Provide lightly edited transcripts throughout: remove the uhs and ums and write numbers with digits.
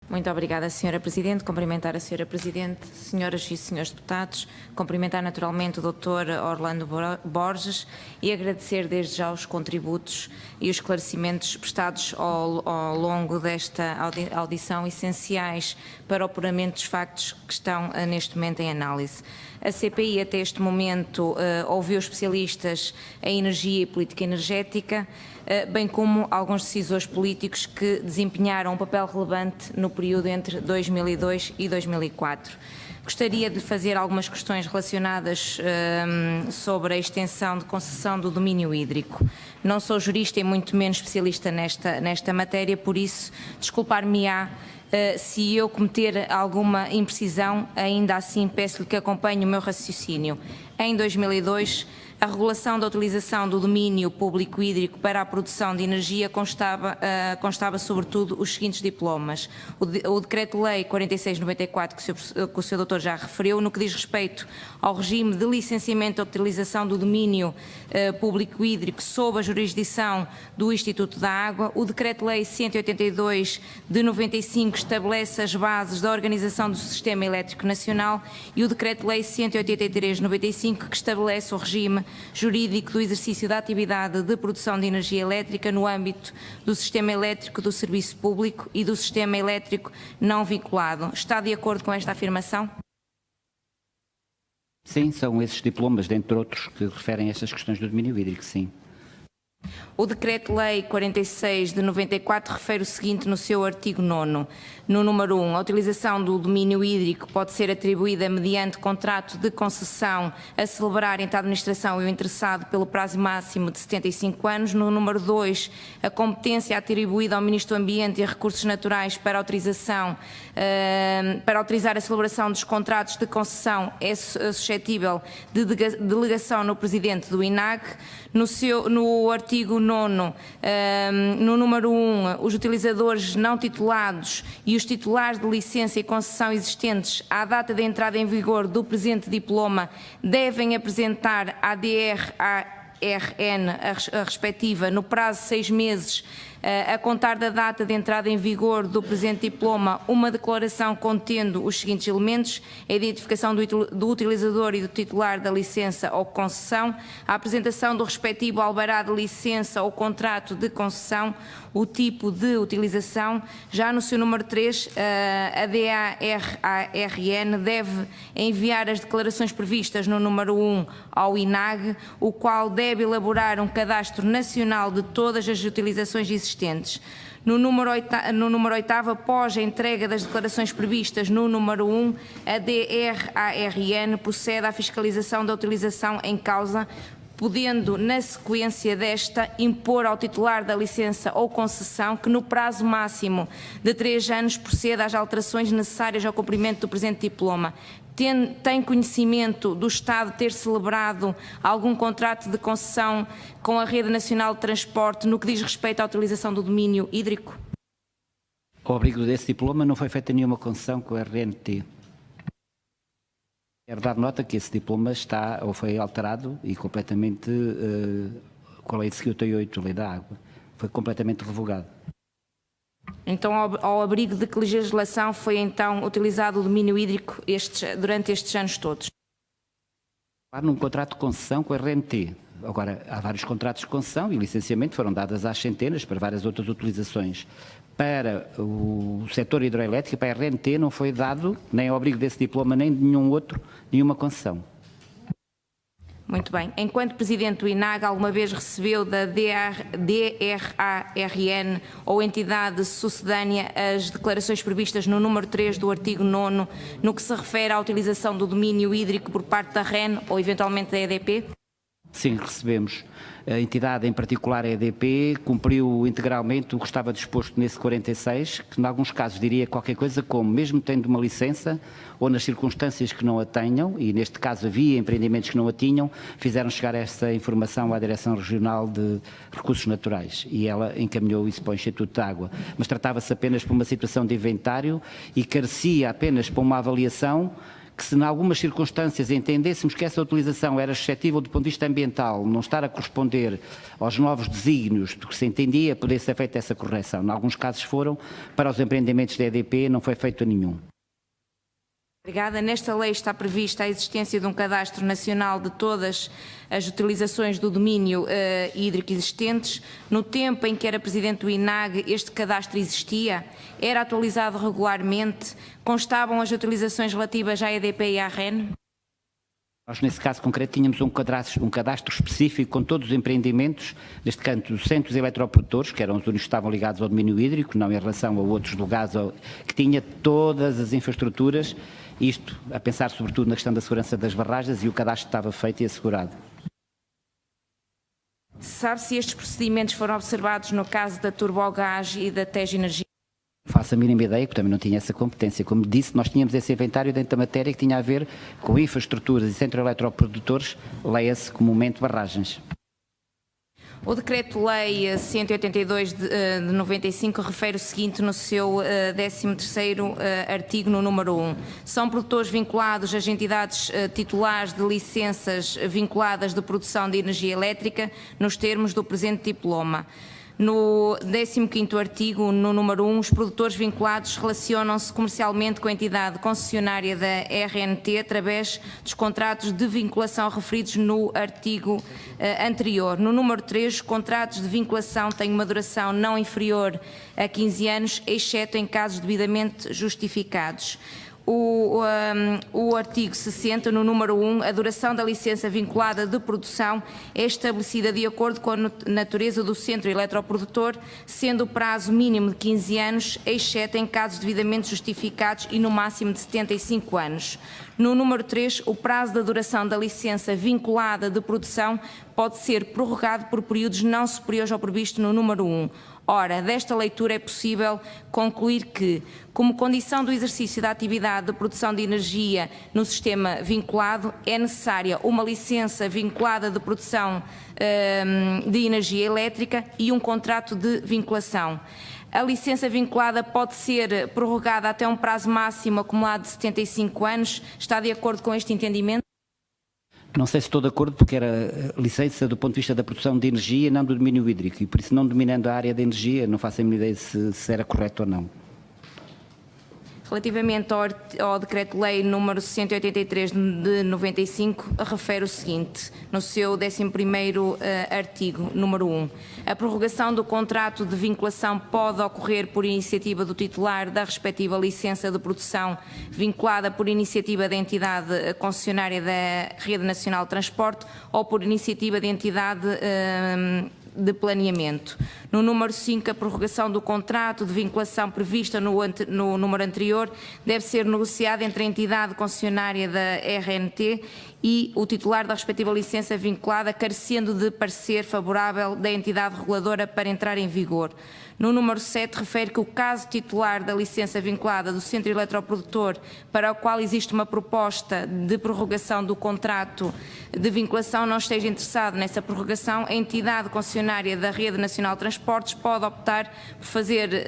Muito obrigada, Sra. Presidente. Cumprimentar a Sra. Presidente, senhoras e senhores deputados, cumprimentar naturalmente o Dr. Orlando Borges e agradecer desde já os contributos e os esclarecimentos prestados ao longo desta audição, essenciais para o apuramento dos factos que estão neste momento em análise. A CPI até este momento ouviu especialistas em energia e política energética, bem como alguns decisores políticos que desempenharam um papel relevante no período entre 2002 e 2004. Gostaria de fazer algumas questões relacionadas sobre a extensão de concessão do domínio hídrico. Não sou jurista e muito menos especialista nesta matéria, por isso desculpar-me-á se eu cometer alguma imprecisão. Ainda assim peço-lhe que acompanhe o meu raciocínio. Em 2002, a regulação da utilização do domínio público hídrico para a produção de energia constava sobretudo os seguintes diplomas. O Decreto-Lei 46/94, que o Sr. Doutor já referiu, no que diz respeito ao regime de licenciamento da utilização do domínio público hídrico sob a jurisdição do Instituto da Água. O Decreto-Lei 182 de 95 estabelece as bases da organização do Sistema Elétrico Nacional e o Decreto-Lei 183 de 95 que estabelece o regime jurídico do exercício da atividade de produção de energia elétrica no âmbito do sistema elétrico do serviço público e do sistema elétrico não vinculado. Está de acordo com esta afirmação? Sim, são esses diplomas, dentre outros, que referem a estas questões do domínio hídrico, sim. O Decreto-Lei 46 de 94 refere o seguinte no seu artigo 9º. No número 1, a utilização do domínio hídrico pode ser atribuída mediante contrato de concessão a celebrar entre a administração e o interessado pelo prazo máximo de 75 anos. No número 2, a competência atribuída ao Ministro do Ambiente e Recursos Naturais para autorizar a celebração dos contratos de concessão é suscetível de delegação no Presidente do INAG. No artigo 9º, no número 1, os utilizadores não titulados e os titulares de licença e concessão existentes à data de entrada em vigor do presente diploma devem apresentar à DRARN, a respectiva, no prazo de 6 meses, a contar da data de entrada em vigor do presente diploma, uma declaração contendo os seguintes elementos: a identificação do utilizador e do titular da licença ou concessão, a apresentação do respectivo alvará de licença ou contrato de concessão, o tipo de utilização. Já no seu número 3, a DARARN deve enviar as declarações previstas no número 1 ao INAG, o qual deve elaborar um cadastro nacional de todas as utilizações existentes. No número 8º, após a entrega das declarações previstas no número 1, a DRARN procede à fiscalização da utilização em causa, podendo, na sequência desta, impor ao titular da licença ou concessão que, no prazo máximo de 3 anos, proceda às alterações necessárias ao cumprimento do presente diploma. Tem conhecimento do Estado ter celebrado algum contrato de concessão com a Rede Nacional de Transporte no que diz respeito à utilização do domínio hídrico? Ao abrigo desse diploma não foi feita nenhuma concessão com a RNT. Quero dar nota que esse diploma está ou foi alterado e completamente, com a Lei de 58, a Lei da Água, foi completamente revogado. Então, ao abrigo de que legislação foi então utilizado o domínio hídrico durante estes anos todos? Há num contrato de concessão com a RNT. Agora, há vários contratos de concessão e licenciamento foram dadas às centenas para várias outras utilizações. Para o setor hidroelétrico, para a RNT, não foi dado, nem ao abrigo desse diploma, nem de nenhum outro, nenhuma concessão. Muito bem. Enquanto Presidente do INAG, alguma vez recebeu da DRARN ou entidade sucedânea as declarações previstas no número 3 do artigo 9º, no que se refere à utilização do domínio hídrico por parte da REN ou eventualmente da EDP? Sim, recebemos. A entidade, em particular a EDP, cumpriu integralmente o que estava disposto nesse 46, que em alguns casos diria qualquer coisa como, mesmo tendo uma licença, ou nas circunstâncias que não a tenham, e neste caso havia empreendimentos que não a tinham, fizeram chegar essa informação à Direção Regional de Recursos Naturais e ela encaminhou isso para o Instituto de Água. Mas tratava-se apenas por uma situação de inventário e carecia apenas para uma avaliação que se em algumas circunstâncias entendêssemos que essa utilização era suscetível do ponto de vista ambiental, não estar a corresponder aos novos desígnios do que se entendia, poder ser feita essa correção. Em alguns casos foram, para os empreendimentos da EDP não foi feito nenhum. Obrigada. Nesta lei está prevista a existência de um cadastro nacional de todas as utilizações do domínio hídrico existentes. No tempo em que era presidente do INAG, este cadastro existia, era atualizado regularmente, constavam as utilizações relativas à EDP e à REN? Nós, nesse caso concreto, tínhamos um cadastro específico com todos os empreendimentos, neste canto, os centros eletroprodutores, que eram os únicos que estavam ligados ao domínio hídrico, não em relação a outros ligados, que tinha todas as infraestruturas, isto a pensar sobretudo na questão da segurança das barragens, e o cadastro estava feito e assegurado. Sabe se estes procedimentos foram observados no caso da Turbogás e da TEG Energia? Faço a mínima ideia, porque também não tinha essa competência. Como disse, nós tínhamos esse inventário dentro da matéria que tinha a ver com infraestruturas e centros eletroprodutores, leia-se comumente barragens. O Decreto-Lei 182 de 95 refere o seguinte no seu 13º artigo, no número 1. São produtores vinculados às entidades titulares de licenças vinculadas de produção de energia elétrica, nos termos do presente diploma. No 15º artigo, no número 1, os produtores vinculados relacionam-se comercialmente com a entidade concessionária da RNT através dos contratos de vinculação referidos no artigo anterior. No número 3, os contratos de vinculação têm uma duração não inferior a 15 anos, exceto em casos devidamente justificados. O artigo 60, no número 1, a duração da licença vinculada de produção é estabelecida de acordo com a natureza do centro eletroprodutor, sendo o prazo mínimo de 15 anos, exceto em casos devidamente justificados e no máximo de 75 anos. No número 3, o prazo da duração da licença vinculada de produção pode ser prorrogado por períodos não superiores ao previsto no número 1. Ora, desta leitura é possível concluir que, como condição do exercício da atividade de produção de energia no sistema vinculado, é necessária uma licença vinculada de produção de energia elétrica e um contrato de vinculação. A licença vinculada pode ser prorrogada até um prazo máximo acumulado de 75 anos. Está de acordo com este entendimento? Não sei se estou de acordo, porque era licença do ponto de vista da produção de energia, não do domínio hídrico, e por isso, não dominando a área da energia, não faço a mínima ideia se era correto ou não. Relativamente ao Decreto-Lei número 183 de 95, refere o seguinte, no seu 11º artigo, número 1. A prorrogação do contrato de vinculação pode ocorrer por iniciativa do titular da respectiva licença de produção, vinculada por iniciativa da entidade concessionária da Rede Nacional de Transporte ou por iniciativa da entidade de planeamento. No número 5, a prorrogação do contrato de vinculação prevista no número anterior deve ser negociada entre a entidade concessionária da RNT e o titular da respectiva licença vinculada, carecendo de parecer favorável da entidade reguladora para entrar em vigor. No número 7, refere que o caso titular da licença vinculada do centro eletroprodutor, para o qual existe uma proposta de prorrogação do contrato de vinculação, não esteja interessado nessa prorrogação, a entidade concessionária da Rede Nacional de Transportes pode optar por fazer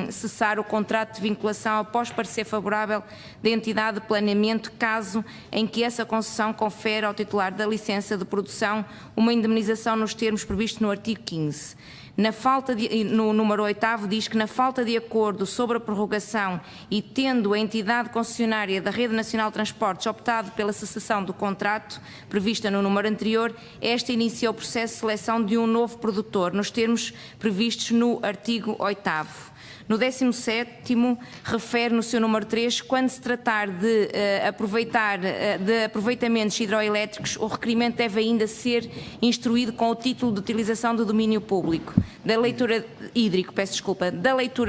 cessar o contrato de vinculação após parecer favorável da entidade de planeamento, caso em que essa concessão confere ao titular da licença de produção uma indemnização nos termos previstos no artigo 15. No número 8º, diz que na falta de acordo sobre a prorrogação e tendo a entidade concessionária da Rede Nacional de Transportes optado pela cessação do contrato, prevista no número anterior, esta inicia o processo de seleção de um novo produtor, nos termos previstos no artigo 8º. No 17º, refere no seu número 3, quando se tratar de aproveitamentos hidroelétricos, o requerimento deve ainda ser instruído com o título de utilização do domínio público. Da leitura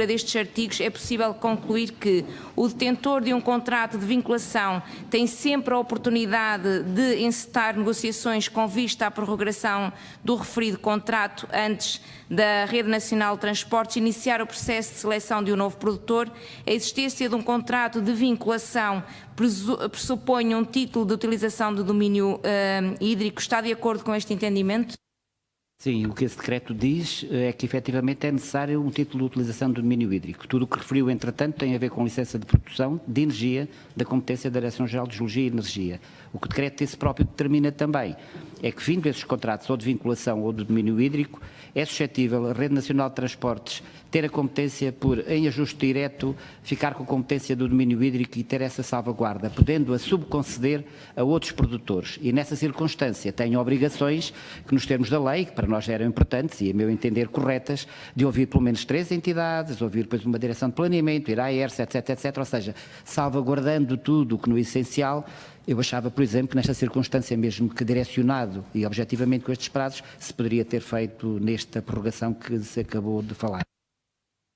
destes artigos, é possível concluir que o detentor de um contrato de vinculação tem sempre a oportunidade de encetar negociações com vista à prorrogação do referido contrato antes da Rede Nacional de Transportes iniciar o processo de seleção de um novo produtor. A existência de um contrato de vinculação pressupõe um título de utilização do domínio hídrico. Está de acordo com este entendimento? Sim, o que esse decreto diz é que efetivamente é necessário um título de utilização do domínio hídrico. Tudo o que referiu, entretanto, tem a ver com licença de produção de energia da competência da Direção-Geral de Geologia e Energia. O que o decreto esse próprio determina também é que, vindo esses contratos ou de vinculação ou do domínio hídrico, é suscetível a Rede Nacional de Transportes ter a competência por, em ajuste direto, ficar com a competência do domínio hídrico e ter essa salvaguarda, podendo-a subconceder a outros produtores. E nessa circunstância tem obrigações que, nos termos da lei, que para nós eram importantes e, a meu entender, corretas, de ouvir pelo menos 3 entidades, ouvir depois uma direção de planeamento, ir à ERS, etc, ou seja, salvaguardando tudo o que no essencial. Eu achava, por exemplo, que nesta circunstância, mesmo que direcionado e objetivamente com estes prazos, se poderia ter feito nesta prorrogação que se acabou de falar.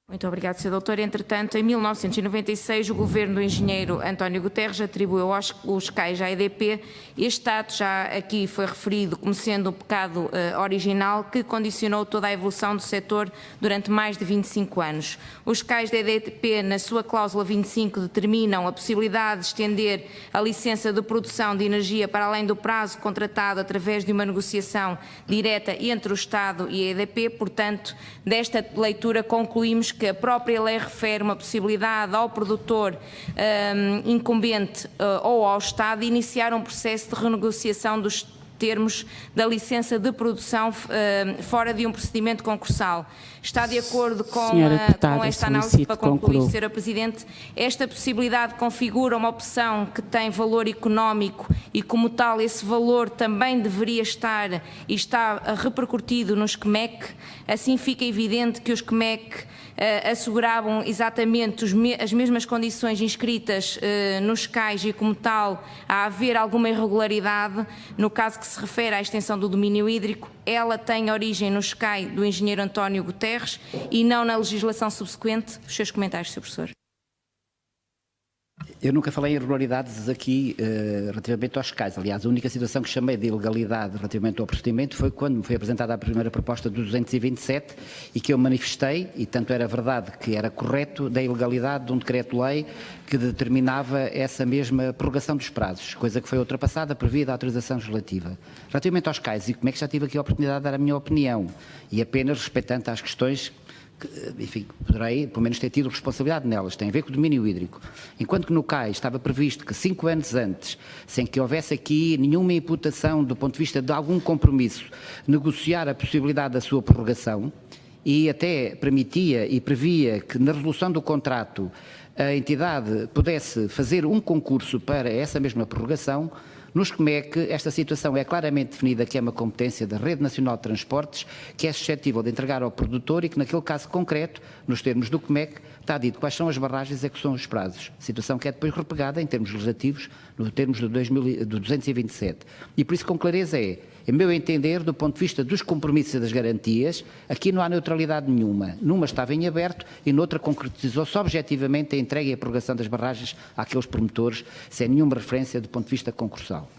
Muito obrigado, Sr. Doutor. Entretanto, em 1996, o governo do engenheiro António Guterres atribuiu os CAIs à EDP. Este ato já aqui foi referido como sendo um pecado original que condicionou toda a evolução do setor durante mais de 25 anos. Os CAIs da EDP, na sua cláusula 25, determinam a possibilidade de estender a licença de produção de energia para além do prazo contratado através de uma negociação direta entre o Estado e a EDP. Portanto, desta leitura concluímos que a própria lei refere uma possibilidade ao produtor incumbente ou ao Estado de iniciar um processo de renegociação dos termos da licença de produção fora de um procedimento concursal. Está de acordo com esta análise? Para concluir, Sra. Presidente, esta possibilidade configura uma opção que tem valor económico e, como tal, esse valor também deveria estar e está repercutido nos CMEC. Assim fica evidente que os CMEC asseguravam exatamente as mesmas condições inscritas nos CAIs e, como tal, a haver alguma irregularidade. No caso que se refere à extensão do domínio hídrico, ela tem origem no CAI do engenheiro António Guterres e não na legislação subsequente. Os seus comentários, Sr. Professor. Eu nunca falei em irregularidades aqui relativamente aos CAIs. Aliás, a única situação que chamei de ilegalidade relativamente ao procedimento foi quando me foi apresentada a primeira proposta do 227 e que eu manifestei, e tanto era verdade que era correto, da ilegalidade de um decreto-lei que determinava essa mesma prorrogação dos prazos, coisa que foi ultrapassada por via da autorização legislativa. Relativamente aos CAIs, e como é que já tive aqui a oportunidade de dar a minha opinião, e apenas respeitando às questões que, enfim, poderei, pelo menos, ter tido responsabilidade nelas, tem a ver com o domínio hídrico. Enquanto que no CAI estava previsto que 5 anos antes, sem que houvesse aqui nenhuma imputação do ponto de vista de algum compromisso, negociar a possibilidade da sua prorrogação, e até permitia e previa que na resolução do contrato a entidade pudesse fazer um concurso para essa mesma prorrogação. Nos CMEC, esta situação é claramente definida que é uma competência da Rede Nacional de Transportes, que é suscetível de entregar ao produtor e que, naquele caso concreto, nos termos do CMEC, está dito quais são as barragens e que são os prazos. Situação que é depois repegada em termos legislativos, no termos do 227. E por isso, com clareza em meu entender, do ponto de vista dos compromissos e das garantias, aqui não há neutralidade nenhuma. Numa estava em aberto e noutra concretizou-se objetivamente a entrega e a prorrogação das barragens àqueles promotores, sem nenhuma referência do ponto de vista concursal.